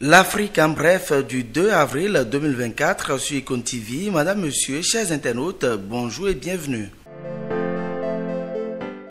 L'Afrique en bref du 2 avril 2024 sur Icon TV. Madame, Monsieur, chers internautes, bonjour et bienvenue.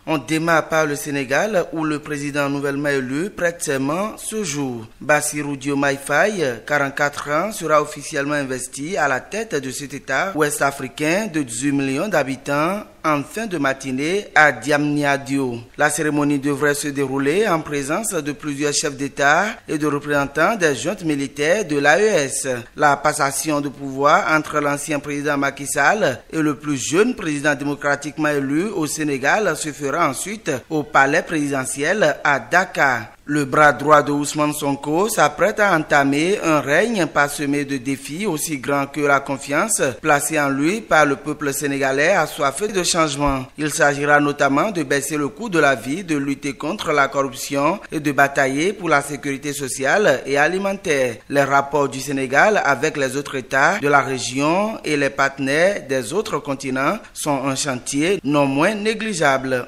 On démarre par le Sénégal où le président nouvellement élu prête serment ce jour. Bassirou Diomaye Faye, 44 ans, sera officiellement investi à la tête de cet État ouest-africain de 18 millions d'habitants en fin de matinée à Diamniadio. La cérémonie devrait se dérouler en présence de plusieurs chefs d'État et de représentants des juntes militaires de l'AES. La passation de pouvoir entre l'ancien président Macky Sall et le plus jeune président démocratiquement élu au Sénégal se fera ensuite au palais présidentiel à Dakar. Le bras droit de Ousmane Sonko s'apprête à entamer un règne parsemé de défis aussi grands que la confiance placée en lui par le peuple sénégalais assoiffé de changement. Il s'agira notamment de baisser le coût de la vie, de lutter contre la corruption et de batailler pour la sécurité sociale et alimentaire. Les rapports du Sénégal avec les autres États de la région et les partenaires des autres continents sont un chantier non moins négligeable.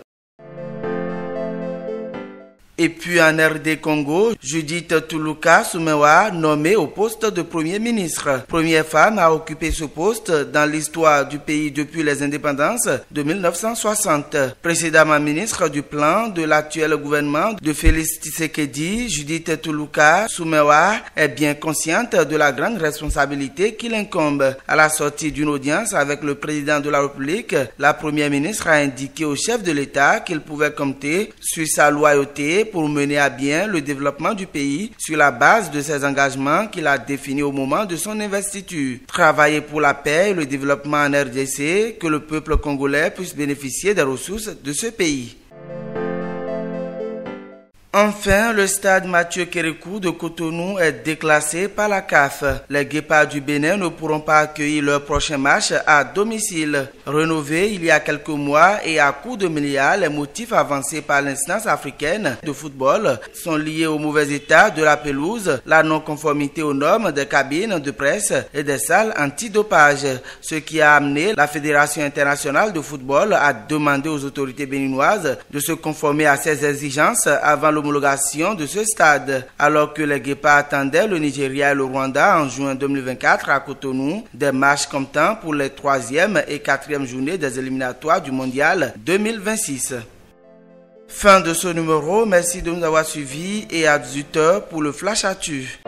Et puis en RD Congo, Judith Tuluka Sumewa, nommée au poste de Premier ministre. Première femme à occuper ce poste dans l'histoire du pays depuis les indépendances de 1960. Précédemment ministre du plan de l'actuel gouvernement de Félix Tshisekedi, Judith Tuluka Sumewa est bien consciente de la grande responsabilité qui l'incombe. À la sortie d'une audience avec le président de la République, la première ministre a indiqué au chef de l'État qu'il pouvait compter sur sa loyauté pour mener à bien le développement du pays sur la base de ses engagements qu'il a définis au moment de son investiture. Travailler pour la paix et le développement en RDC, que le peuple congolais puisse bénéficier des ressources de ce pays. Enfin, le stade Mathieu Kérékou de Cotonou est déclassé par la CAF. Les Guépards du Bénin ne pourront pas accueillir leur prochain match à domicile. Rénové il y a quelques mois et à coups de milliards, les motifs avancés par l'instance africaine de football sont liés au mauvais état de la pelouse, la non-conformité aux normes des cabines de presse et des salles antidopage, ce qui a amené la Fédération internationale de football à demander aux autorités béninoises de se conformer à ces exigences avant l'homologation de ce stade. Alors que les Guépards attendaient le Nigeria et le Rwanda en juin 2024 à Cotonou, des matchs comptant pour les 3e et 4e journées des éliminatoires du Mondial 2026. Fin de ce numéro, merci de nous avoir suivis et à 18h pour le Flash Actu.